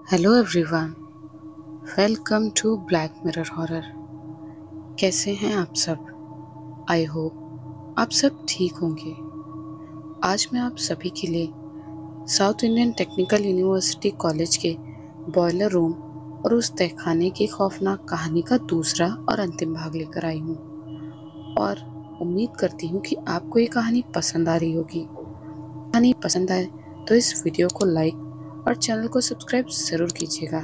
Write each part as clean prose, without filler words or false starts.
Hello everyone, welcome to Black Mirror horror. कैसे हैं आप सब? आई होप आप सब ठीक होंगे। आज मैं आप सभी के लिए south Indian technical university college के बॉयलर रूम और उस तहखाने की खौफनाक कहानी का दूसरा और अंतिम भाग लेकर आई हूँ और उम्मीद करती हूँ कि आपको ये कहानी पसंद आ रही होगी। कहानी पसंद आए तो इस वीडियो को लाइक और चैनल को सब्सक्राइब ज़रूर कीजिएगा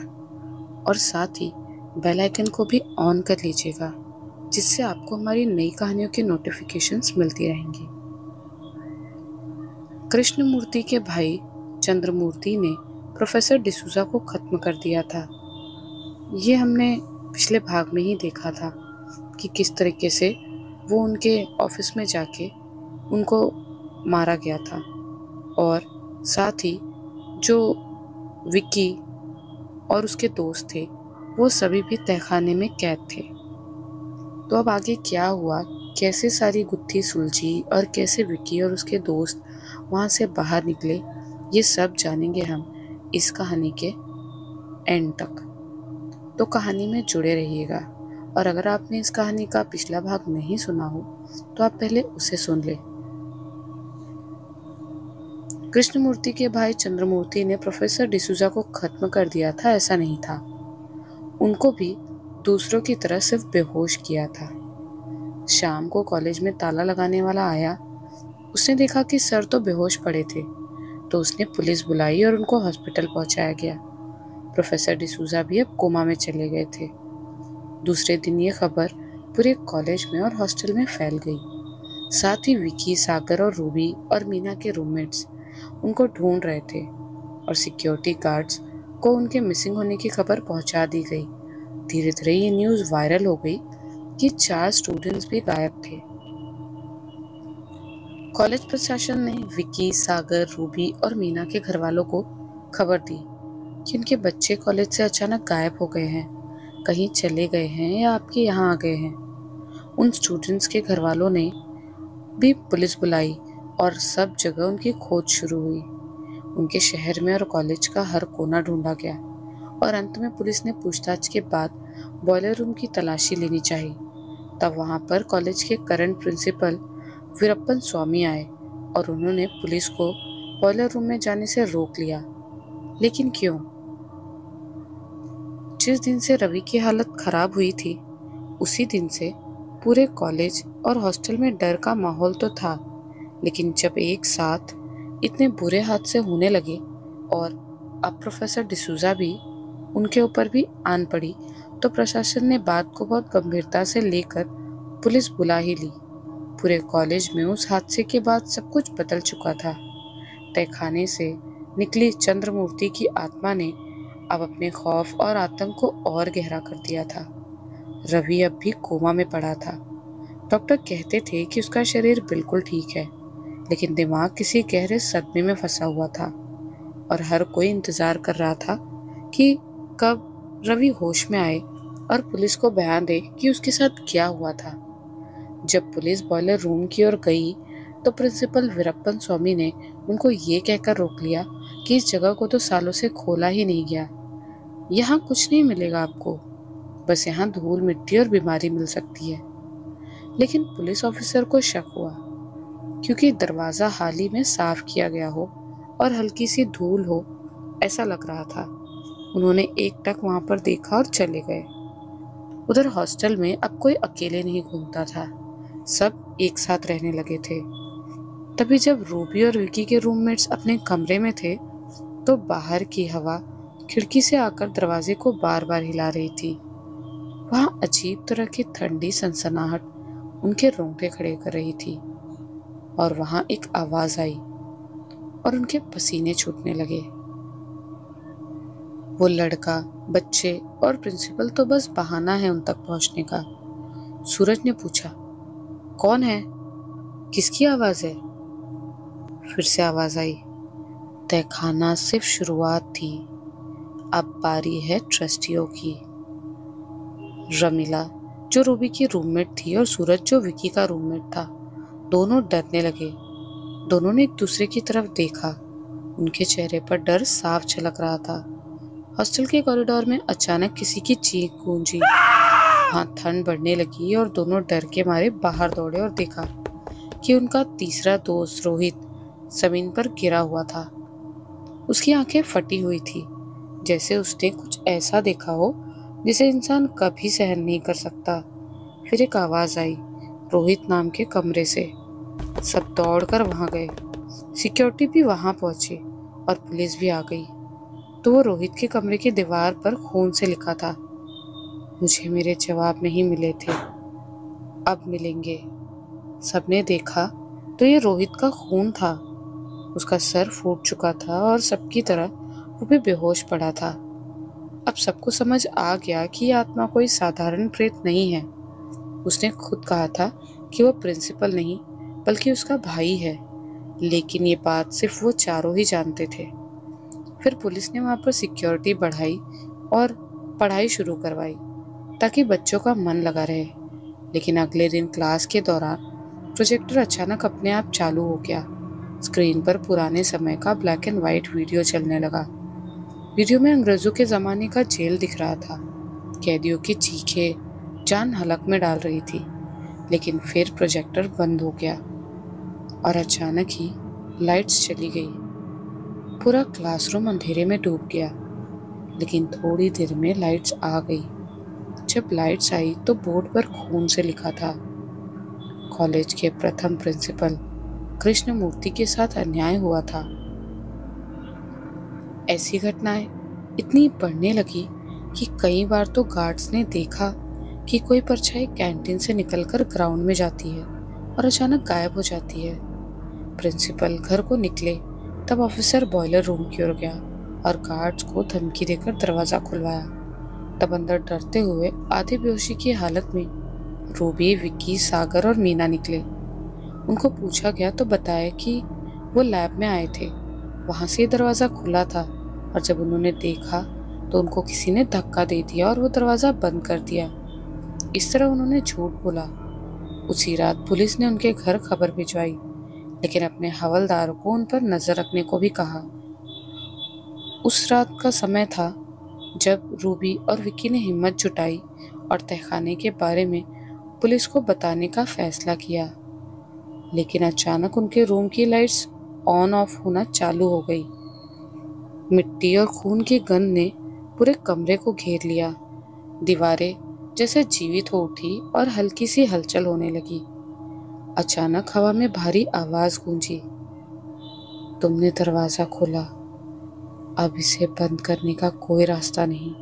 और साथ ही बेल आइकन को भी ऑन कर लीजिएगा, जिससे आपको हमारी नई कहानियों की नोटिफिकेशंस मिलती रहेंगी। कृष्णमूर्ति के भाई चंद्रमूर्ति ने प्रोफेसर डिसूजा को खत्म कर दिया था। ये हमने पिछले भाग में ही देखा था कि किस तरीके से वो उनके ऑफिस में जाके उनको मारा गया था और साथ ही जो विक्की और उसके दोस्त थे वो सभी भी तहखाने में कैद थे। तो अब आगे क्या हुआ, कैसे सारी गुत्थी सुलझी और कैसे विक्की और उसके दोस्त वहाँ से बाहर निकले, ये सब जानेंगे हम इस कहानी के एंड तक। तो कहानी में जुड़े रहिएगा और अगर आपने इस कहानी का पिछला भाग नहीं सुना हो तो आप पहले उसे सुन लें। कृष्णमूर्ति के भाई चंद्रमूर्ति ने प्रोफेसर डिसूजा को खत्म कर दिया था, ऐसा नहीं था। उनको भी दूसरों की तरह सिर्फ बेहोश किया था। शाम को कॉलेज में ताला लगाने वाला आया। उसने देखा कि सर तो बेहोश पड़े थे, तो उसने पुलिस बुलाई और उनको हॉस्पिटल पहुंचाया गया। प्रोफेसर डिसूजा भी अब कोमा में चले गए थे। दूसरे दिन ये खबर पूरे कॉलेज में और हॉस्टल में फैल गई। साथ ही विकी, सागर और रूबी और मीना के रूममेट्स उनको ढूंढ रहे थे और सिक्योरिटी गार्ड्स को उनके मिसिंग होने की खबर पहुंचा दी गई। धीरे धीरे ये न्यूज़ वायरल हो गई कि 4 स्टूडेंट्स भी गायब थे। कॉलेज प्रशासन ने विकी, सागर, रूबी और मीना के घर वालों को खबर दी कि उनके बच्चे कॉलेज से अचानक गायब हो गए हैं, कहीं चले गए हैं या आपके यहाँ आ गए हैं। उन स्टूडेंट्स के घर वालों ने भी पुलिस बुलाई और सब जगह उनकी खोज शुरू हुई। उनके शहर में और कॉलेज का हर कोना ढूंढा गया और अंत में पुलिस ने पूछताछ के बाद बॉयलर रूम की तलाशी लेनी चाहिए। तब वहां पर कॉलेज के करंट प्रिंसिपल वीरप्पन स्वामी आए और उन्होंने पुलिस को बॉयलर रूम में जाने से रोक लिया। लेकिन क्यों? जिस दिन से रवि की हालत खराब हुई थी, उसी दिन से पूरे कॉलेज और हॉस्टल में डर का माहौल तो था, लेकिन जब एक साथ इतने बुरे हादसे होने लगे और अब प्रोफेसर डिसूजा भी उनके ऊपर भी आन पड़ी, तो प्रशासन ने बात को बहुत गंभीरता से लेकर पुलिस बुला ही ली। पूरे कॉलेज में उस हादसे के बाद सब कुछ बदल चुका था। तहखाने से निकली चंद्रमूर्ति की आत्मा ने अब अपने खौफ और आतंक को और गहरा कर दिया था। रवि अब भी कोमा में पड़ा था। डॉक्टर कहते थे कि उसका शरीर बिल्कुल ठीक है, लेकिन दिमाग किसी गहरे सदमे में फंसा हुआ था और हर कोई इंतजार कर रहा था कि कब रवि होश में आए और पुलिस को बयान दे कि उसके साथ क्या हुआ था। जब पुलिस बॉयलर रूम की ओर गई तो प्रिंसिपल वीरप्पन स्वामी ने उनको ये कहकर रोक लिया कि इस जगह को तो सालों से खोला ही नहीं गया। यहाँ कुछ नहीं मिलेगा आपको, बस यहाँ धूल मिट्टी और बीमारी मिल सकती है। लेकिन पुलिस ऑफिसर को शक हुआ, क्योंकि दरवाजा हाल ही में साफ किया गया हो और हल्की सी धूल हो, ऐसा लग रहा था। उन्होंने एकटक वहां पर देखा और चले गए। उधर हॉस्टल में अब कोई अकेले नहीं घूमता था, सब एक साथ रहने लगे थे। तभी जब रूबी और विकी के रूममेट्स अपने कमरे में थे, तो बाहर की हवा खिड़की से आकर दरवाजे को बार बार हिला रही थी। वहाँ अजीब तरह की ठंडी सनसनाहट उनके रोंगटे खड़े कर रही थी और वहाँ एक आवाज आई और उनके पसीने छूटने लगे। वो लड़का, बच्चे और प्रिंसिपल तो बस बहाना है उन तक पहुंचने का। सूरज ने पूछा, कौन है? किसकी आवाज है? फिर से आवाज आई, तहखाना सिर्फ शुरुआत थी, अब बारी है ट्रस्टियों की। रमीला, जो रूबी की रूममेट थी, और सूरज, जो विकी का रूममेट था, दोनों डरने लगे। दोनों ने एक दूसरे की तरफ देखा। उनके चेहरे पर डर साफ झलक रहा था। हॉस्टल के कॉरिडोर में अचानक किसी की चीख गूंजी। वहां ठंड बढ़ने लगी और दोनों डर के मारे बाहर दौड़े और देखा कि उनका तीसरा दोस्त रोहित जमीन पर गिरा हुआ था। उसकी आंखें फटी हुई थी, जैसे उसने कुछ ऐसा देखा हो जिसे इंसान कभी सहन नहीं कर सकता। फिर एक आवाज आई, रोहित नाम के कमरे से। सब दौड़कर वहां गए। सिक्योरिटी भी वहां पहुंची और पुलिस भी आ गई। तो वो रोहित के कमरे की दीवार पर खून से लिखा था, मुझे मेरे जवाब नहीं मिले थे, अब मिलेंगे। सबने देखा तो ये रोहित का खून था। उसका सर फूट चुका था और सबकी तरह वो भी बेहोश पड़ा था। अब सबको समझ आ गया कि ये आत्मा कोई साधारण प्रेत नहीं है। उसने खुद कहा था कि वो प्रिंसिपल नहीं बल्कि उसका भाई है, लेकिन ये बात सिर्फ वो चारों ही जानते थे। फिर पुलिस ने वहां पर सिक्योरिटी बढ़ाई और पढ़ाई शुरू करवाई ताकि बच्चों का मन लगा रहे। लेकिन अगले दिन क्लास के दौरान प्रोजेक्टर अचानक अपने आप चालू हो गया। स्क्रीन पर पुराने समय का ब्लैक एंड व्हाइट वीडियो चलने लगा। वीडियो में अंग्रेजों के जमाने का जेल दिख रहा था। कैदियों की चीखें जान हलक में डाल रही थी। लेकिन फिर प्रोजेक्टर बंद हो गया और अचानक ही लाइट्स चली गई। पूरा क्लासरूम अंधेरे में डूब गया। लेकिन थोड़ी देर में लाइट्स आ गई। जब लाइट्स आई तो बोर्ड पर खून से लिखा था, कॉलेज के प्रथम प्रिंसिपल कृष्णमूर्ति के साथ अन्याय हुआ था। ऐसी घटनाएं इतनी बढ़ने लगी कि कई बार तो गार्ड्स ने देखा कि कोई परछाई कैंटीन से निकलकर ग्राउंड में जाती है और अचानक गायब हो जाती है। प्रिंसिपल घर को निकले तब ऑफिसर बॉयलर रूम की ओर गया और गार्ड्स को धमकी देकर दरवाजा खुलवाया। तब अंदर डरते हुए आधी बेहोशी की हालत में रूबी, विक्की, सागर और मीना निकले। उनको पूछा गया तो बताया कि वो लैब में आए थे, वहां से दरवाजा खुला था और जब उन्होंने देखा तो उनको किसी ने धक्का दे दिया और वो दरवाजा बंद कर दिया। इस तरह उन्होंने झूठ बोला। उसी रात पुलिस ने उनके घर खबर भिजवाई, लेकिन अपने हवलदार को उन पर नजर रखने को भी कहा। उस रात का समय था जब रूबी और विक्की ने हिम्मत जुटाई और तहखाने के बारे में पुलिस को बताने का फैसला किया। लेकिन अचानक उनके रूम की लाइट्स ऑन ऑफ होना चालू हो गई। मिट्टी और खून की गंध ने पूरे कमरे को घेर लिया। दीवारें जैसे जीवित हो उठी और हल्की सी हलचल होने लगी। अचानक हवा में भारी आवाज गूंजी, तुमने दरवाजा खोला, अब इसे बंद करने का कोई रास्ता नहीं।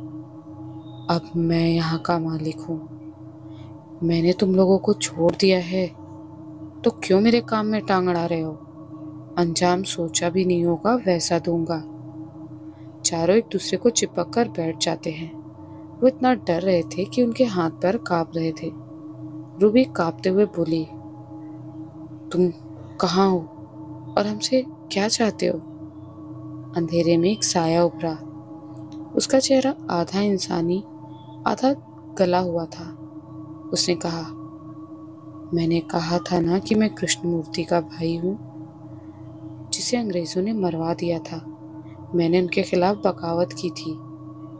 अब मैं यहाँ का मालिक हूँ। मैंने तुम लोगों को छोड़ दिया है तो क्यों मेरे काम में टांग अड़ा रहे हो? अंजाम सोचा भी नहीं होगा वैसा दूंगा। चारों एक दूसरे को चिपक कर बैठ जाते हैं। वो इतना डर रहे थे कि उनके हाथ पैर कांप रहे थे। रूबी कांपते हुए बोली, तुम कहाँ हो और हमसे क्या चाहते हो? अंधेरे में एक साया उभरा। उसका चेहरा आधा इंसानी आधा गला हुआ था। उसने कहा, मैंने कहा था ना कि मैं कृष्णमूर्ति का भाई हूँ, जिसे अंग्रेजों ने मरवा दिया था। मैंने उनके खिलाफ बगावत की थी।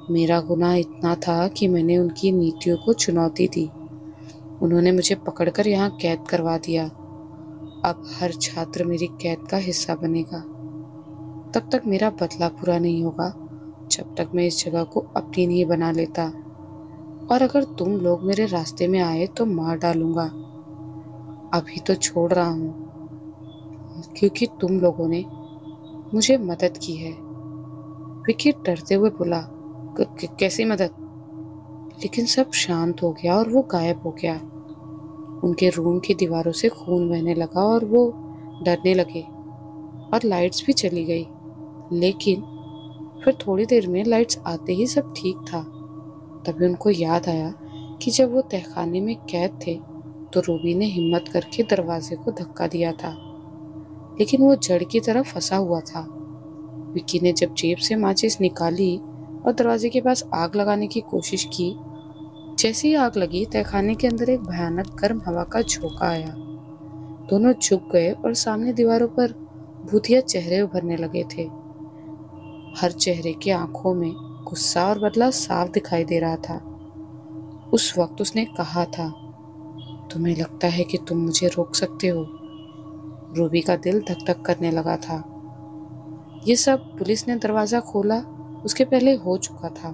मेरा गुनाह इतना था कि मैंने उनकी नीतियों को चुनौती दी। उन्होंने मुझे पकड़कर यहाँ कैद करवा दिया। अब हर छात्र मेरी कैद का हिस्सा बनेगा। तब तक मेरा बदला पूरा नहीं होगा जब तक मैं इस जगह को अपनी नहीं बना लेता। और अगर तुम लोग मेरे रास्ते में आए तो मार डालूंगा। अभी तो छोड़ रहा हूँ क्योंकि तुम लोगों ने मुझे मदद की है। विकी डरते हुए बोला, कैसी मदद? लेकिन सब शांत हो गया और वो गायब हो गया। उनके रूम की दीवारों से खून बहने लगा और वो डरने लगे और लाइट्स भी चली गई। लेकिन फिर थोड़ी देर में लाइट्स आते ही सब ठीक था। तभी उनको याद आया कि जब वो तहखाने में कैद थे तो रूबी ने हिम्मत करके दरवाजे को धक्का दिया था, लेकिन वो जड़ की तरफ फंसा हुआ था। विक्की ने जब जेब से माचिस निकाली और दरवाजे के पास आग लगाने की कोशिश की, जैसे ही आग लगी तहखाने के अंदर एक भयानक गर्म हवा का झोंका आया। दोनों झुक गए और सामने दीवारों पर भूतिया चेहरे उभरने लगे थे। हर चेहरे की आंखों में गुस्सा और बदला साफ दिखाई दे रहा था। उस वक्त उसने कहा था, तुम्हें लगता है कि तुम मुझे रोक सकते हो? रूबी का दिल धक धक करने लगा था। ये सब पुलिस ने दरवाजा खोला उसके पहले हो चुका था।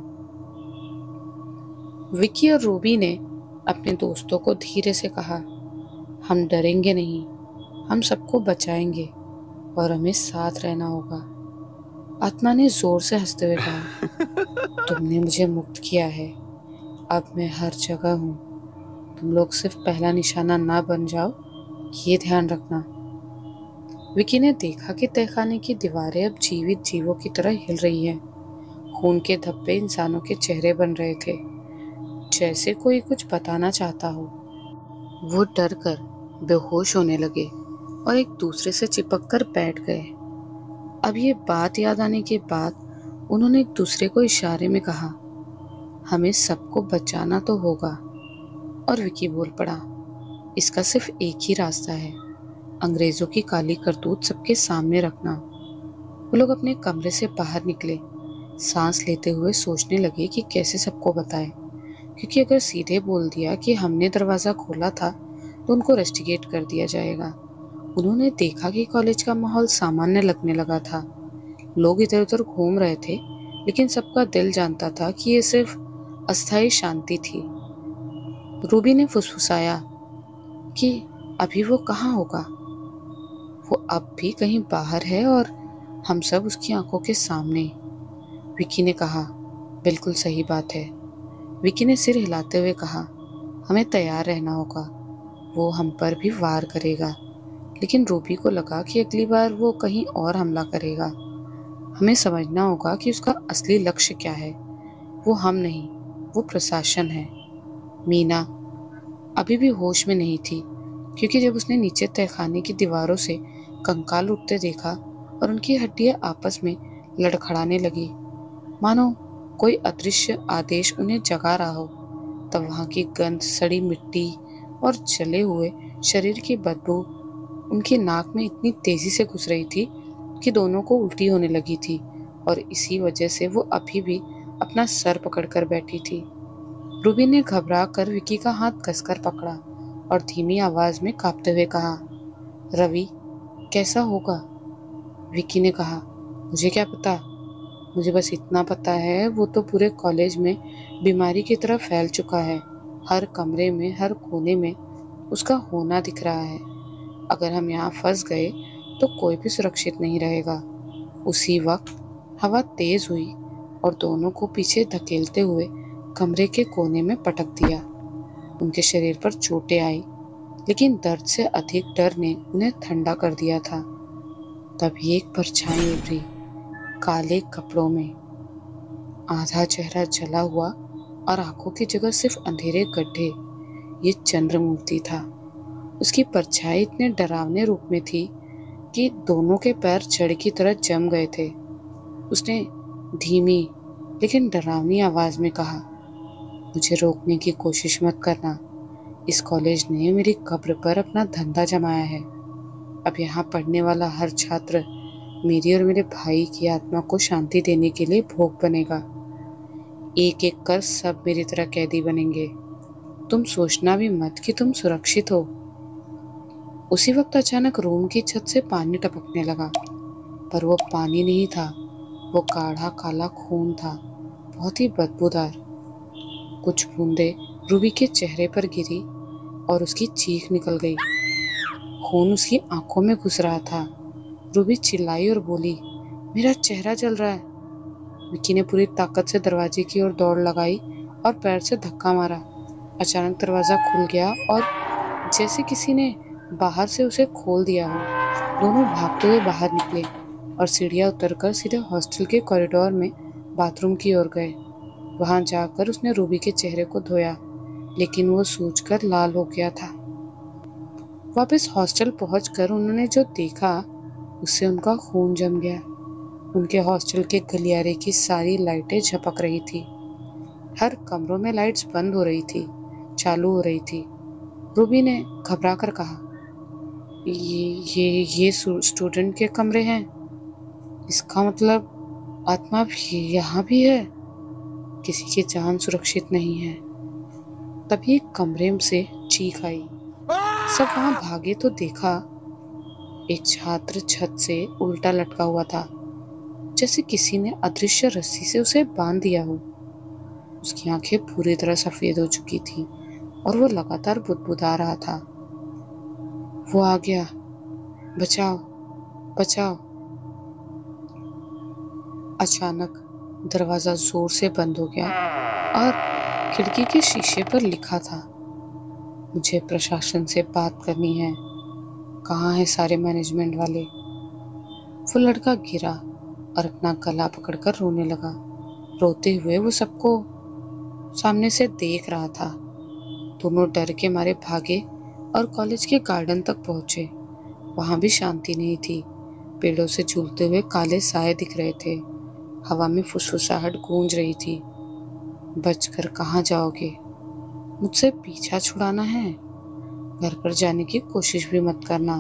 विकी और रूबी ने अपने दोस्तों को धीरे से कहा, हम डरेंगे नहीं, हम सबको बचाएंगे और हमें साथ रहना होगा। आत्मा ने जोर से हंसते हुए कहा, तुमने मुझे मुक्त किया है, अब मैं हर जगह हूँ। तुम लोग सिर्फ पहला निशाना ना बन जाओ, ये ध्यान रखना। विकी ने देखा कि तहखाने की दीवारें अब जीवित जीवों की तरह हिल रही हैं। खून के धब्बे इंसानों के चेहरे बन रहे थे, जैसे कोई कुछ बताना चाहता हो। वो डर कर बेहोश होने लगे और एक दूसरे से चिपक कर बैठ गए। अब ये बात याद आने के बाद उन्होंने एक दूसरे को इशारे में कहा, हमें सबको बचाना तो होगा। और विकी बोल पड़ा, इसका सिर्फ एक ही रास्ता है, अंग्रेजों की काली करतूत सबके सामने रखना। वो लोग अपने कमरे से बाहर निकले, सांस लेते हुए सोचने लगे कि कैसे सबको बताएं, क्योंकि अगर सीधे बोल दिया कि हमने दरवाज़ा खोला था तो उनको रस्टिकेट कर दिया जाएगा। उन्होंने देखा कि कॉलेज का माहौल सामान्य लगने लगा था। लोग इधर उधर घूम रहे थे, लेकिन सबका दिल जानता था कि ये सिर्फ अस्थायी शांति थी। रूबी ने फुसफुसाया कि अभी वो कहाँ होगा, वो अब भी कहीं बाहर है और हम सब उसकी आंखों के सामने। विकी ने कहा, बिल्कुल सही बात है। विकी ने सिर हिलाते हुए कहा, हमें तैयार रहना होगा, वो हम पर भी वार करेगा। लेकिन रूबी को लगा कि अगली बार वो कहीं और हमला करेगा। हमें समझना होगा कि उसका असली लक्ष्य क्या है। वो हम नहीं, वो प्रशासन है। मीना अभी भी होश में नहीं थी, क्योंकि जब उसने नीचे तहखाने की दीवारों से कंकाल उठते देखा और उनकी हड्डियां आपस में लड़खड़ाने लगी, मानो कोई अदृश्य आदेश उन्हें जगा रहा हो, तब वहां की गंध, सड़ी मिट्टी और जले हुए शरीर की बदबू उनकी नाक में इतनी तेजी से घुस रही थी कि दोनों को उल्टी होने लगी थी, और इसी वजह से वो अभी भी अपना सर पकड़कर बैठी थी। रूबी ने घबरा कर विकी का हाथ कसकर पकड़ा और धीमी आवाज में कांपते हुए कहा, रवि, कैसा होगा? विकी ने कहा, मुझे क्या पता, मुझे बस इतना पता है वो तो पूरे कॉलेज में बीमारी की तरह फैल चुका है। हर कमरे में, हर कोने में उसका होना दिख रहा है। अगर हम यहाँ फंस गए तो कोई भी सुरक्षित नहीं रहेगा। उसी वक्त हवा तेज हुई और दोनों को पीछे धकेलते हुए कमरे के कोने में पटक दिया। उनके शरीर पर चोटें आई, लेकिन दर्द से अधिक डर ने उन्हें ठंडा कर दिया था। तभी एक परछाई उभरी, काले कपड़ों में, आधा चेहरा जला हुआ और आंखों की जगह सिर्फ अंधेरे गड्ढे। ये चंद्रमूर्ति था। उसकी परछाई इतने डरावने रूप में थी कि दोनों के पैर छड़ की तरह जम गए थे। उसने धीमी लेकिन डरावनी आवाज में कहा, मुझे रोकने की कोशिश मत करना। इस कॉलेज ने मेरी कब्र पर अपना धंधा जमाया है। अब यहाँ पढ़ने वाला हर छात्र मेरी और मेरे भाई की आत्मा को शांति देने के लिए भोग बनेगा। एक एक कर सब मेरी तरह कैदी बनेंगे। तुम सोचना भी मत कि तुम सुरक्षित हो। उसी वक्त अचानक रूम की छत से पानी टपकने लगा, पर वो पानी नहीं था, वो गाढ़ा काला खून था, बहुत ही बदबूदार। कुछ बूंदे रूबी के चेहरे पर गिरी और उसकी चीख निकल गई। खून उसकी आंखों में घुस रहा था। रूबी चिल्लाई और बोली, मेरा चेहरा जल रहा है। विकी ने पूरी ताकत से दरवाजे की ओर दौड़ लगाई और पैर से धक्का मारा। अचानक दरवाजा खुल गया और जैसे किसी ने बाहर से उसे खोल दिया हो। दोनों भागते हुए बाहर निकले और सीढ़ियां उतरकर सीधे हॉस्टल के कॉरिडोर में बाथरूम की ओर गए। वहां जाकर उसने रूबी के चेहरे को धोया, लेकिन वो सूजकर लाल हो गया था। वापस हॉस्टल पहुंचकर उन्होंने जो देखा उससे उनका खून जम गया। उनके हॉस्टल के गलियारे की सारी लाइटें झपक रही थी। हर कमरों में लाइट्स बंद हो रही थी, चालू हो रही थी। रूबी ने घबरा कर कहा, ये स्टूडेंट के कमरे हैं। इसका मतलब आत्मा भी यहाँ भी है। किसी की जान सुरक्षित नहीं है। तभी एक कमरे से चीख आई। सब वहां भागे तो देखा एक छात्र छत से उल्टा लटका हुआ था, जैसे किसी ने अदृश्य रस्सी से उसे बांध दिया हो। उसकी आंखें पूरी तरह सफेद हो चुकी थी और वो लगातार बुदबुदा रहा था, वो आ गया, बचाओ बचाओ। अचानक दरवाजा जोर से बंद हो गया और खिड़की के शीशे पर लिखा था, मुझे प्रशासन से बात करनी है, कहाँ है सारे मैनेजमेंट वाले। वो लड़का गिरा और अपना गला पकड़कर रोने लगा। रोते हुए वो सबको सामने से देख रहा था। दोनों डर के मारे भागे और कॉलेज के गार्डन तक पहुंचे। वहां भी शांति नहीं थी। पेड़ों से झूलते हुए काले साए दिख रहे थे। हवा में फुसफुसाहट गूंज रही थी। बचकर कहाँ जाओगे? मुझसे पीछा छुड़ाना है? घर पर जाने की कोशिश भी मत करना।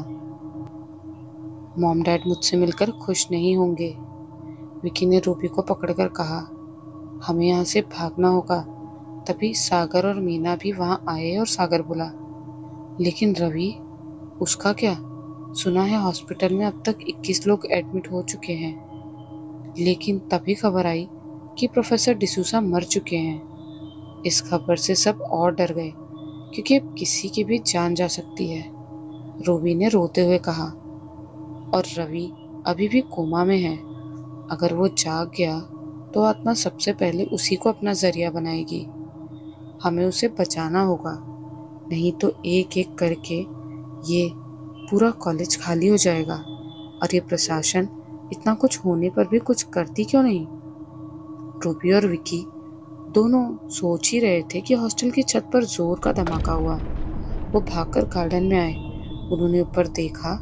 मॉम डैड मुझसे मिलकर खुश नहीं होंगे। विकी ने रूबी को पकड़कर कहा, हमें यहाँ से भागना होगा। तभी सागर और मीना भी वहां आए और सागर बोला, लेकिन रवि, उसका क्या? सुना है हॉस्पिटल में अब तक 21 लोग एडमिट हो चुके हैं। लेकिन तभी खबर आई कि प्रोफेसर डिसूजा मर चुके हैं। इस खबर से सब और डर गए, क्योंकि अब किसी की भी जान जा सकती है। रूबी ने रोते हुए कहा, और रवि अभी भी कोमा में है। अगर वो जाग गया तो आत्मा सबसे पहले उसी को अपना जरिया बनाएगी। हमें उसे बचाना होगा, नहीं तो एक एक करके ये पूरा कॉलेज खाली हो जाएगा। और ये प्रशासन इतना कुछ होने पर भी कुछ करती क्यों नहीं? रूबी और विकी दोनों सोच ही रहे थे कि हॉस्टल की छत पर जोर का धमाका हुआ। वो भागकर गार्डन में आए। उन्होंने ऊपर देखा,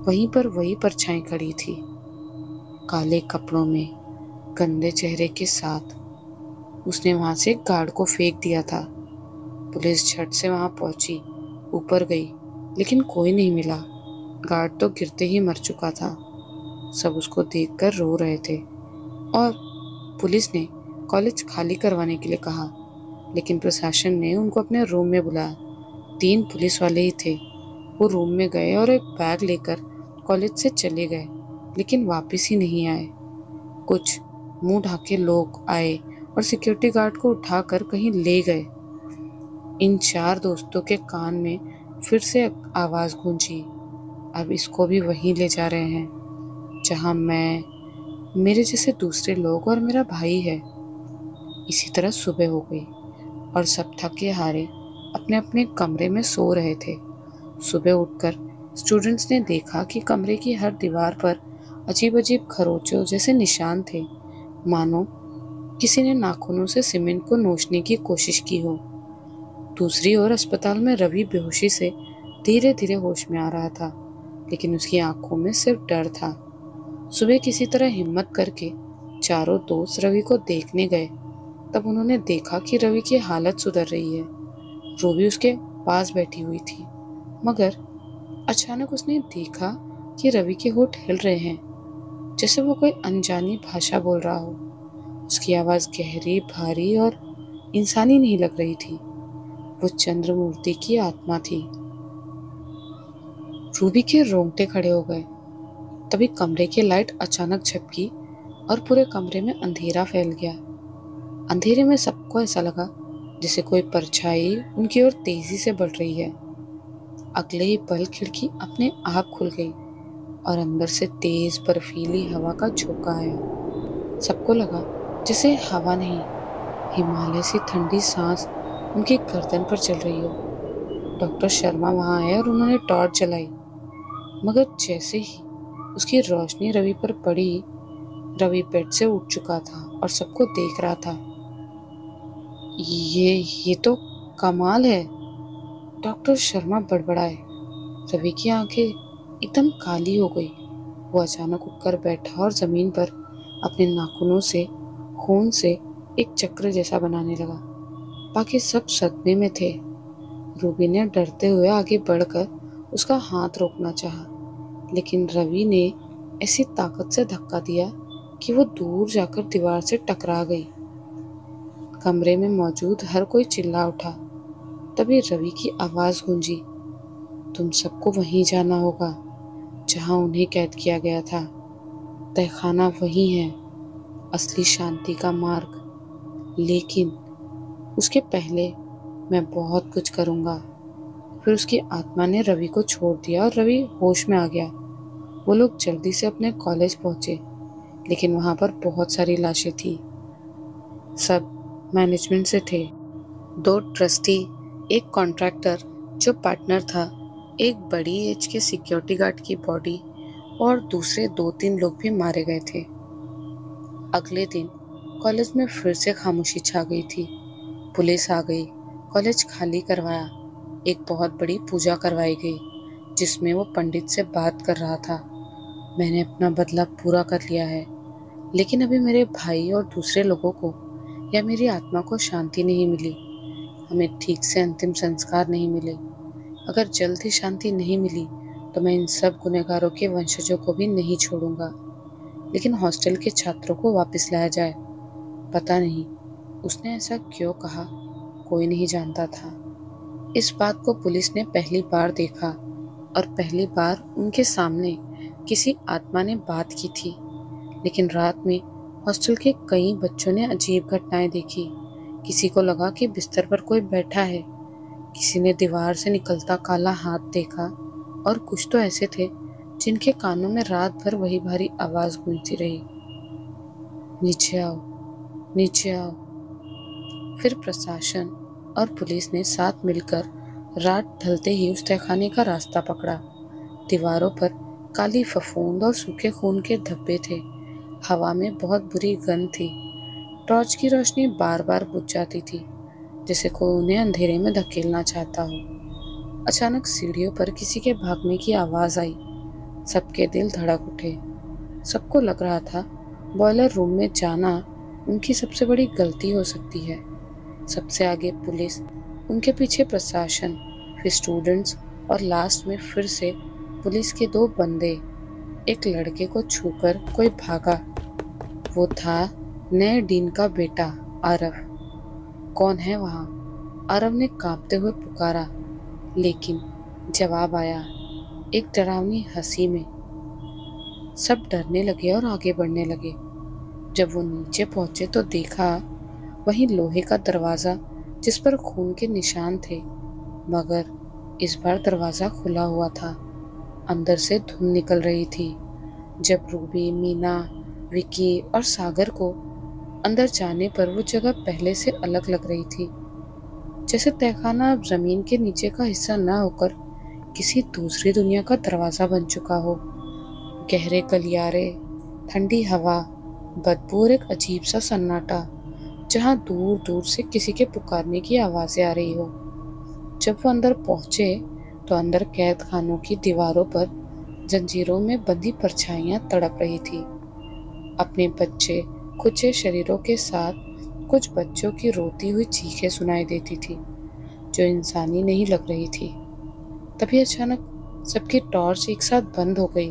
वहीं पर वही परछाई खड़ी थी, काले कपड़ों में, गंदे चेहरे के साथ। उसने वहां से एक गार्ड को फेंक दिया था। पुलिस झट से वहां पहुंची, ऊपर गई, लेकिन कोई नहीं मिला। गार्ड तो गिरते ही मर चुका था। सब उसको देखकर रो रहे थे और पुलिस ने कॉलेज खाली करवाने के लिए कहा, लेकिन प्रशासन ने उनको अपने रूम में बुलाया। 3 पुलिस वाले ही थे। वो रूम में गए और एक बैग लेकर कॉलेज से चले गए, लेकिन वापस ही नहीं आए। कुछ मुंह ढाके लोग आए और सिक्योरिटी गार्ड को उठाकर कहीं ले गए। इन 4 दोस्तों के कान में फिर से आवाज गूंजी, अब इसको भी वहीं ले जा रहे हैं जहां मैं, मेरे जैसे दूसरे लोग और मेरा भाई है। इसी तरह सुबह हो गई और सब थके हारे अपने अपने कमरे में सो रहे थे। सुबह उठकर स्टूडेंट्स ने देखा कि कमरे की हर दीवार पर अजीब अजीब खरोचों जैसे निशान थे, मानो किसी ने नाखूनों से सीमेंट को नोचने की कोशिश की हो। दूसरी ओर अस्पताल में रवि बेहोशी से धीरे धीरे होश में आ रहा था, लेकिन उसकी आंखों में सिर्फ डर था। सुबह किसी तरह हिम्मत करके चारों दोस्त रवि को देखने गए। तब उन्होंने देखा कि रवि की हालत सुधर रही है। रूबी उसके पास बैठी हुई थी, मगर अचानक उसने देखा कि रवि के होंठ हिल रहे हैं, जैसे वो कोई अनजानी भाषा बोल रहा हो। उसकी आवाज गहरी, भारी और इंसानी नहीं लग रही थी। वो चंद्रमूर्ति की आत्मा थी। रूबी के रोंगटे खड़े हो गए। तभी कमरे की लाइट अचानक झपकी और पूरे कमरे में अंधेरा फैल गया। अंधेरे में सबको ऐसा लगा जैसे कोई परछाई उनकी ओर तेजी से बढ़ रही है। अगले ही पल खिड़की अपने आप खुल गई और अंदर से तेज बर्फीली हवा का झोंका आया। सबको लगा जैसे हवा नहीं, हिमालय से ठंडी सांस उनकी गर्दन पर चल रही हो। डॉक्टर शर्मा वहां आए और उन्होंने टॉर्च जलाई, मगर जैसे ही उसकी रोशनी रवि पर पड़ी, रवि बेड से उठ चुका था और सबको देख रहा था। ये तो कमाल है, डॉक्टर शर्मा बड़बड़ाए। रवि की आंखें एकदम काली हो गई। वो अचानक उठकर बैठा और जमीन पर अपने नाखूनों से खून से एक चक्र जैसा बनाने लगा। बाकी सब सदमे में थे। रूबी ने डरते हुए आगे बढ़कर उसका हाथ रोकना चाहा, लेकिन रवि ने ऐसी ताकत से धक्का दिया कि वो दूर जाकर दीवार से टकरा गई। कमरे में मौजूद हर कोई चिल्ला उठा। तभी रवि की आवाज गूंजी, तुम सबको वहीं जाना होगा जहां उन्हें कैद किया गया था। तहखाना वही है, असली शांति का मार्ग। लेकिन उसके पहले मैं बहुत कुछ करूंगा। फिर उसकी आत्मा ने रवि को छोड़ दिया और रवि होश में आ गया। वो लोग जल्दी से अपने कॉलेज पहुंचे, लेकिन वहां पर बहुत सारी लाशें थी। सब मैनेजमेंट से थे। 2 ट्रस्टी, एक कॉन्ट्रैक्टर जो पार्टनर था, एक बड़ी एज के सिक्योरिटी गार्ड की बॉडी और दूसरे 2-3 लोग भी मारे गए थे। अगले दिन कॉलेज में फिर से खामोशी छा गई थी। पुलिस आ गई, कॉलेज खाली करवाया। एक बहुत बड़ी पूजा करवाई गई जिसमें वो पंडित से बात कर रहा था। मैंने अपना बदला पूरा कर लिया है, लेकिन अभी मेरे भाई और दूसरे लोगों को या मेरी आत्मा को शांति नहीं मिली। हमें ठीक से अंतिम संस्कार नहीं मिले। अगर जल्द ही शांति नहीं मिली तो मैं इन सब गुनहगारों के वंशजों को भी नहीं छोड़ूंगा। लेकिन हॉस्टल के छात्रों को वापस लाया जाए। पता नहीं उसने ऐसा क्यों कहा, कोई नहीं जानता था। इस बात को पुलिस ने पहली बार देखा और पहली बार उनके सामने किसी आत्मा ने बात की थी। लेकिन रात में हॉस्टल के कई बच्चों ने अजीब घटनाएं देखी। किसी को लगा कि बिस्तर पर कोई बैठा है, किसी ने दीवार से निकलता काला हाथ देखा और कुछ तो ऐसे थे जिनके कानों में रात भर वही भारी आवाज गूंजती रही, नीचे आओ, नीचे आओ। फिर प्रशासन और पुलिस ने साथ मिलकर रात ढलते ही उस तहखाने का रास्ता पकड़ा। दीवारों पर काली फफूंद और सूखे खून के धब्बे थे। हवा में बहुत बुरी गंध थी। टॉर्च की रोशनी बार बार बुझ जाती थी, जैसे कोई उन्हें अंधेरे में धकेलना चाहता हो। अचानक सीढ़ियों पर किसी के भागने की आवाज आई। सबके दिल धड़क उठे। सबको लग रहा था बॉयलर रूम में जाना उनकी सबसे बड़ी गलती हो सकती है। सबसे आगे पुलिस, उनके पीछे प्रशासन, फिर स्टूडेंट्स और लास्ट में फिर से पुलिस के 2 बंदे। एक लड़के को छूकर कोई भागा। वो था नए डीन का बेटा आरव। कौन है वहाँ? आरव ने कांपते हुए पुकारा, लेकिन जवाब आया एक डरावनी हंसी में। सब डरने लगे और आगे बढ़ने लगे। जब वो नीचे पहुंचे तो देखा वहीं लोहे का दरवाजा जिस पर खून के निशान थे, मगर इस बार दरवाजा खुला हुआ था। अंदर से धुंध निकल रही थी। जब रूबी, मीना, विकी और सागर को अंदर जाने पर वो जगह पहले से अलग लग रही थी, जैसे तहखाना अब जमीन के नीचे का हिस्सा न होकर किसी दूसरी दुनिया का दरवाजा बन चुका हो। गहरे गलियारे, ठंडी हवा, बदबू और एक अजीब सा सन्नाटा, जहां दूर दूर से किसी के पुकारने की आवाजें आ रही हो। जब वो अंदर पहुंचे तो अंदर कैद खानों की दीवारों पर जंजीरों में बंधी परछाइयां तड़प रही थी। अपने बच्चे कुचे शरीरों के साथ कुछ बच्चों की रोती हुई चीखें सुनाई देती थी, जो इंसानी नहीं लग रही थी। तभी अचानक सबकी टॉर्च एक साथ बंद हो गई।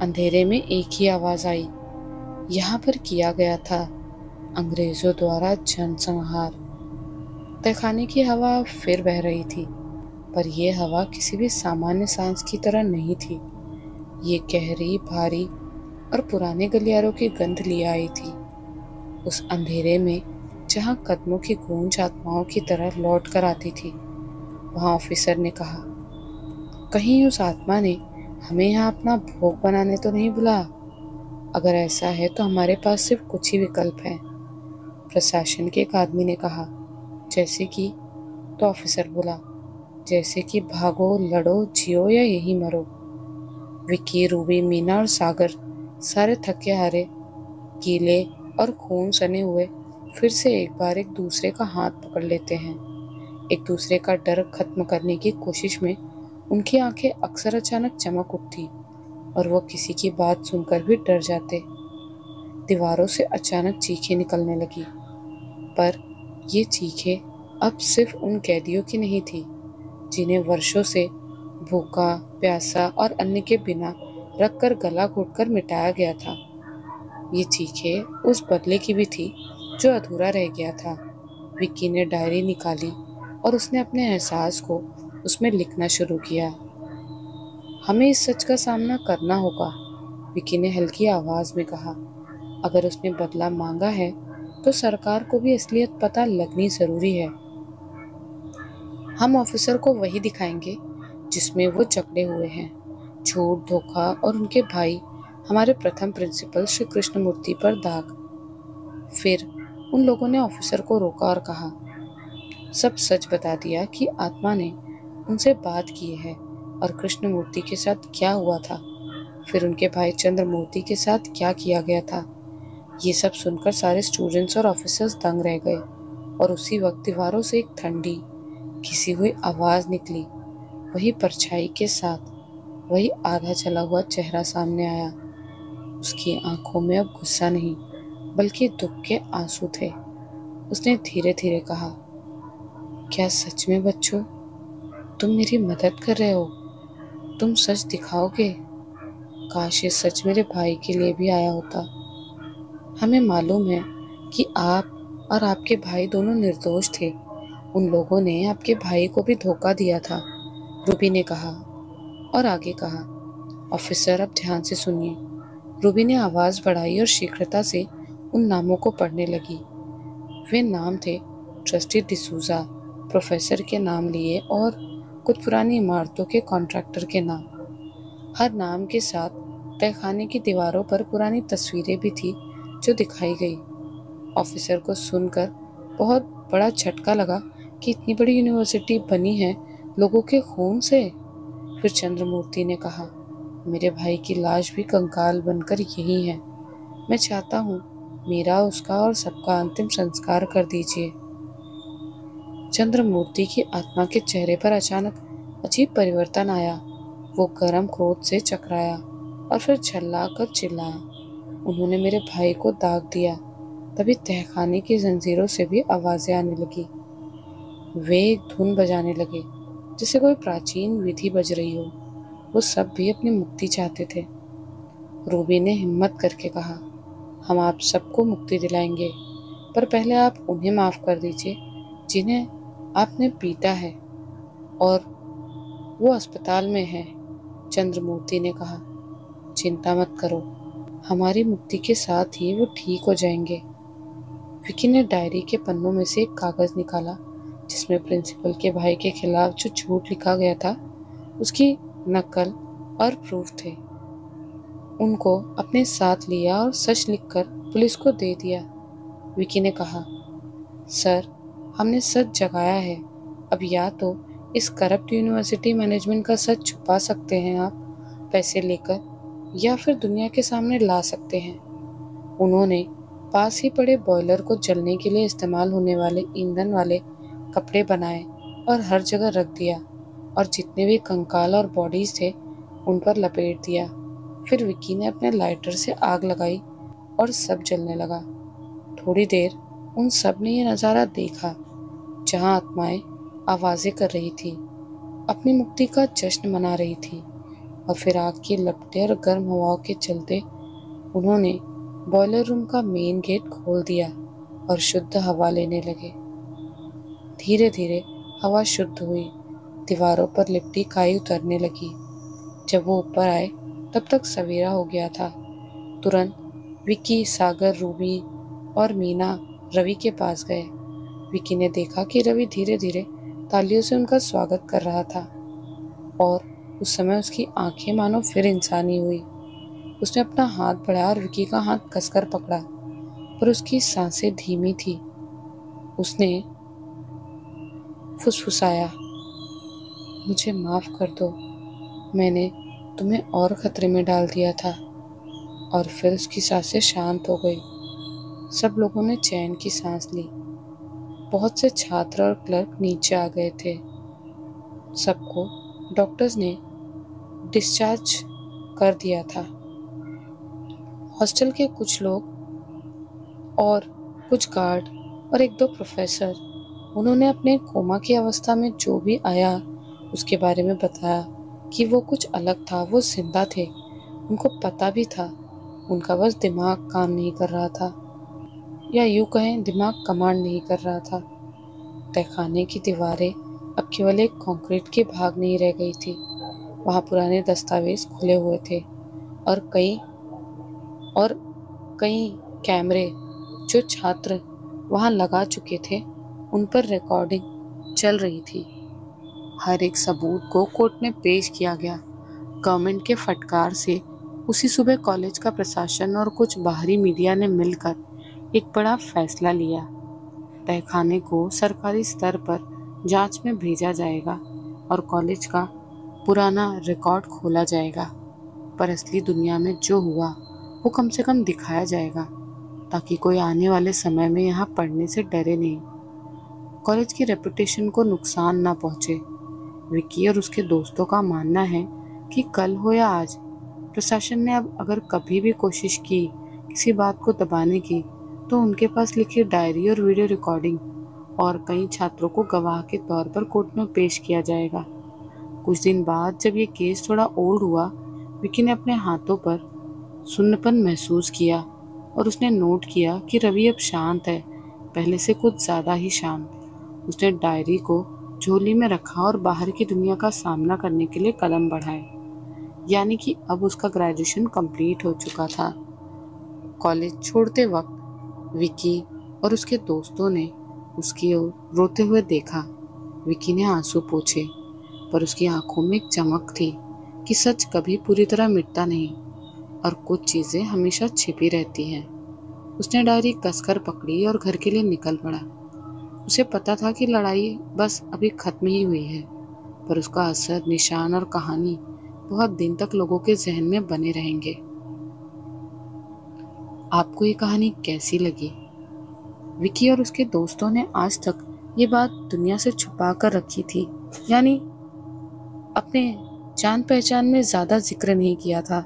अंधेरे में एक ही आवाज आई, यहाँ पर किया गया था अंग्रेजों द्वारा जनसंहार। तहखाने की हवा फिर बह रही थी, पर यह हवा किसी भी सामान्य सांस की तरह नहीं थी। ये गहरी, भारी और पुराने गलियारों की गंध लिए आई थी। उस अंधेरे में जहां कदमों की गूंज आत्माओं की तरह लौट कर आती थी, वहां ऑफिसर ने कहा, कहीं उस आत्मा ने हमें यहाँ अपना भोग बनाने तो नहीं बुलाया? अगर ऐसा है तो हमारे पास सिर्फ कुछ ही विकल्प हैं। प्रशासन के एक आदमी ने कहा, जैसे कि? तो ऑफिसर बोला, जैसे कि भागो, लड़ो, जियो या यही मरो। विकी, रूबी, मीना और सागर सारे थके हारे, गीले और खून सने हुए फिर से एक बार एक दूसरे का हाथ पकड़ लेते हैं। एक दूसरे का डर खत्म करने की कोशिश में उनकी आंखें अक्सर अचानक चमक उठती और वो किसी की बात सुनकर भी डर जाते। दीवारों से अचानक चीखें निकलने लगी, पर ये चीखें अब सिर्फ उन कैदियों की नहीं थी जिन्हें वर्षों से भूखा, प्यासा और अन्न के बिना रखकर गला घोटकर मिटाया गया था। ये चीखें उस बदले की भी थी जो अधूरा रह गया था। विक्की ने डायरी निकाली और उसने अपने एहसास को उसमें लिखना शुरू किया। हमें इस सच का सामना करना होगा, विक्की ने हल्की आवाज में कहा। अगर उसने बदला मांगा है तो सरकार को भी असलियत पता लगनी जरूरी है। हम ऑफिसर को वही दिखाएंगे जिसमें वो जकड़े हुए हैं, झूठ, धोखा और उनके भाई हमारे प्रथम प्रिंसिपल श्री कृष्णमूर्ति पर दाग। फिर उन लोगों ने ऑफिसर को रोका और कहा, सब सच बता दिया कि आत्मा ने उनसे बात की है और कृष्णमूर्ति के साथ क्या हुआ था, फिर उनके भाई चंद्रमूर्ति के साथ क्या किया गया था। ये सब सुनकर सारे स्टूडेंट्स और ऑफिसर्स दंग रह गए और उसी वक्त दीवारों से एक ठंडी घिसी हुई आवाज निकली। वही परछाई के साथ वही आधा चला हुआ चेहरा सामने आया। उसकी आंखों में अब गुस्सा नहीं बल्कि दुख के आंसू थे। उसने धीरे धीरे कहा, क्या सच में बच्चों तुम मेरी मदद कर रहे हो? तुम सच दिखाओगे? काश ये सच मेरे भाई के लिए भी आया होता। हमें मालूम है कि आप और आपके भाई दोनों निर्दोष थे। उन लोगों ने आपके भाई को भी धोखा दिया था, रूबी ने कहा और आगे कहा, ऑफिसर अब ध्यान से सुनिए। रूबी ने आवाज बढ़ाई और शीघ्रता से उन नामों को पढ़ने लगी। वे नाम थे ट्रस्टी डिसूजा, प्रोफेसर के नाम लिए और कुछ पुरानी इमारतों के कॉन्ट्रैक्टर के नाम। हर नाम के साथ तहखाने की दीवारों पर पुरानी तस्वीरें भी थी जो दिखाई गई। ऑफिसर को सुनकर बहुत बड़ा झटका लगा कि इतनी बड़ी यूनिवर्सिटी बनी है लोगों के खून से। फिर चंद्रमूर्ति ने कहा, मेरे भाई की लाश भी कंकाल बनकर यही है। मैं चाहता हूँ मेरा, उसका और सबका अंतिम संस्कार कर दीजिए। चंद्रमूर्ति की आत्मा के चेहरे पर अचानक अजीब परिवर्तन आया। वो गर्म क्रोध से चकराया और फिर चिल्लाकर चिल्लाया, उन्होंने मेरे भाई को दाग दिया। तभी तहखाने की जंजीरों से भी आवाजें आने लगी। वे एक धुन बजाने लगे जैसे कोई प्राचीन विधि बज रही हो। वो सब भी अपनी मुक्ति चाहते थे। रूबी ने हिम्मत करके कहा, हम आप सबको मुक्ति दिलाएंगे, पर पहले आप उन्हें माफ कर दीजिए जिन्हें आपने पीटा है और वो अस्पताल में है। चंद्रमूर्ति ने कहा, चिंता मत करो, हमारी मुक्ति के साथ ही वो ठीक हो जाएंगे। विकी ने डायरी के पन्नों में से एक कागज निकाला जिसमें प्रिंसिपल के भाई के खिलाफ जो झूठ लिखा गया था उसकी नकल और प्रूफ थे। उनको अपने साथ लिया और सच लिखकर पुलिस को दे दिया। विकी ने कहा, सर हमने सच जगाया है। अब या तो इस करप्ट यूनिवर्सिटी मैनेजमेंट का सच छुपा सकते हैं आप पैसे लेकर, या फिर दुनिया के सामने ला सकते हैं। उन्होंने पास ही पड़े बॉयलर को जलने के लिए इस्तेमाल होने वाले ईंधन वाले कपड़े बनाए और हर जगह रख दिया और जितने भी कंकाल और बॉडीज थे उन पर लपेट दिया। फिर विक्की ने अपने लाइटर से आग लगाई और सब जलने लगा। थोड़ी देर उन सब ने यह नज़ारा देखा जहां आत्माएं आवाजें कर रही थी, अपनी मुक्ति का जश्न मना रही थी, और फिर आग की लपटें और गर्म हवाओं के चलते उन्होंने बॉयलर रूम का मेन गेट खोल दिया और शुद्ध हवा लेने लगे। धीरे धीरे हवा शुद्ध हुई, दीवारों पर लिपटी काई उतरने लगी। जब वो ऊपर आए तब तक सवेरा हो गया था। तुरंत विक्की, सागर, रूबी और मीना रवि के पास गए। विक्की ने देखा कि रवि धीरे धीरे तालियों से उनका स्वागत कर रहा था और उस समय उसकी आंखें मानो फिर इंसानी हुई। उसने अपना हाथ बढ़ाया और विक्की का हाथ कसकर पकड़ा, पर उसकी सांसें धीमी थी। उसने फुसफुसाया, मुझे माफ कर दो, मैंने तुम्हें और खतरे में डाल दिया था। और फिर उसकी सांसें शांत हो गई। सब लोगों ने चैन की सांस ली। बहुत से छात्र और क्लर्क नीचे आ गए थे। सबको डॉक्टर्स ने डिस्चार्ज कर दिया था। हॉस्टल के कुछ लोग और कुछ गार्ड और एक दो प्रोफेसर, उन्होंने अपने कोमा की अवस्था में जो भी आया उसके बारे में बताया कि वो कुछ अलग था, वो जिंदा थे, उनको पता भी था, उनका बस दिमाग काम नहीं कर रहा था, या यूँ कहें दिमाग कमांड नहीं कर रहा था। तहखाने की दीवारें अब केवल एक कंक्रीट के भाग नहीं रह गई थी। वहाँ पुराने दस्तावेज खुले हुए थे और और कई कैमरे जो छात्र वहाँ लगा चुके थे उन पर रिकॉर्डिंग चल रही थी। हर एक सबूत को कोर्ट में पेश किया गया। गवर्नमेंट के फटकार से उसी सुबह कॉलेज का प्रशासन और कुछ बाहरी मीडिया ने मिलकर एक बड़ा फैसला लिया। तहखाने को सरकारी स्तर पर जांच में भेजा जाएगा और कॉलेज का पुराना रिकॉर्ड खोला जाएगा। पर असली दुनिया में जो हुआ वो कम से कम दिखाया जाएगा, ताकि कोई आने वाले समय में यहाँ पढ़ने से डरे नहीं, कॉलेज की रेपुटेशन को नुकसान ना पहुँचे। विकी और उसके दोस्तों का मानना है कि कल हो या आज प्रशासन ने अब अगर कभी भी कोशिश की किसी बात को दबाने की, तो उनके पास लिखी डायरी और वीडियो रिकॉर्डिंग और कई छात्रों को गवाह के तौर पर कोर्ट में पेश किया जाएगा। कुछ दिन बाद जब ये केस थोड़ा ओल्ड हुआ, विकी ने अपने हाथों पर सुन्नपन महसूस किया और उसने नोट किया कि रवि अब शांत है, पहले से कुछ ज़्यादा ही शांत। उसने डायरी को झोली में रखा और बाहर की दुनिया का सामना करने के लिए कदम बढ़ाए। यानी कि अब उसका ग्रेजुएशन कंप्लीट हो चुका था। कॉलेज छोड़ते वक्त विकी और उसके दोस्तों ने उसकी ओर रोते हुए देखा। विकी ने आंसू पोंछे, पर उसकी आंखों में एक चमक थी कि सच कभी पूरी तरह मिटता नहीं और कुछ चीज़ें हमेशा छिपी रहती हैं। उसने डायरी कसकर पकड़ी और घर के लिए निकल पड़ा। उसे पता था कि लड़ाई बस अभी खत्म ही हुई है, पर उसका असर, निशान और कहानी बहुत दिन तक लोगों के जहन में बने रहेंगे। आपको ये कहानी कैसी लगी? विकी और उसके दोस्तों ने आज तक ये बात दुनिया से छुपा कर रखी थी, यानी अपने जान पहचान में ज़्यादा जिक्र नहीं किया था।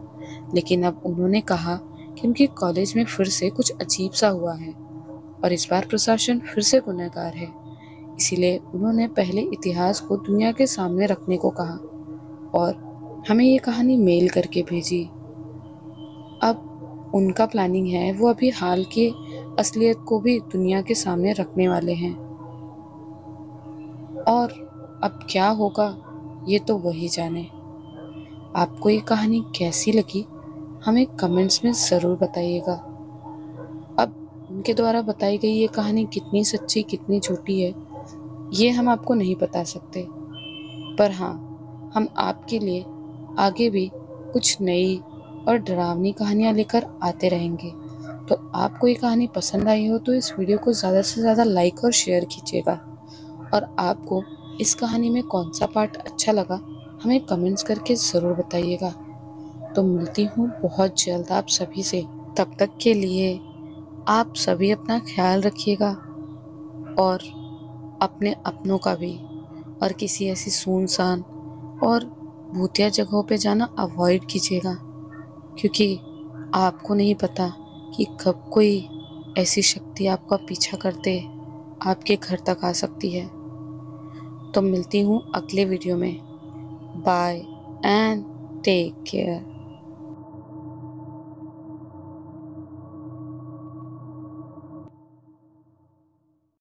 लेकिन अब उन्होंने कहा कि उनके कॉलेज में फिर से कुछ अजीब सा हुआ है और इस बार प्रशासन फिर से गुनहगार है। इसीलिए उन्होंने पहले इतिहास को दुनिया के सामने रखने को कहा और हमें ये कहानी मेल करके भेजी। अब उनका प्लानिंग है, वो अभी हाल की असलियत को भी दुनिया के सामने रखने वाले हैं और अब क्या होगा ये तो वही जाने। आपको ये कहानी कैसी लगी हमें कमेंट्स में ज़रूर बताइएगा। अब उनके द्वारा बताई गई ये कहानी कितनी सच्ची कितनी झूठी है ये हम आपको नहीं बता सकते, पर हाँ, हम आपके लिए आगे भी कुछ नई और डरावनी कहानियाँ लेकर आते रहेंगे। तो आपको ये कहानी पसंद आई हो तो इस वीडियो को ज़्यादा से ज़्यादा लाइक और शेयर कीजिएगा और आपको इस कहानी में कौन सा पार्ट अच्छा लगा हमें कमेंट्स करके ज़रूर बताइएगा। तो मिलती हूँ बहुत जल्द आप सभी से। तब तक के लिए आप सभी अपना ख्याल रखिएगा और अपने अपनों का भी, और किसी ऐसी सुनसान और भूतिया जगहों पे जाना अवॉइड कीजिएगा, क्योंकि आपको नहीं पता कि कब कोई ऐसी शक्ति आपका पीछा करते आपके घर तक आ सकती है। तो मिलती हूँ अगले वीडियो में। Bye and take care.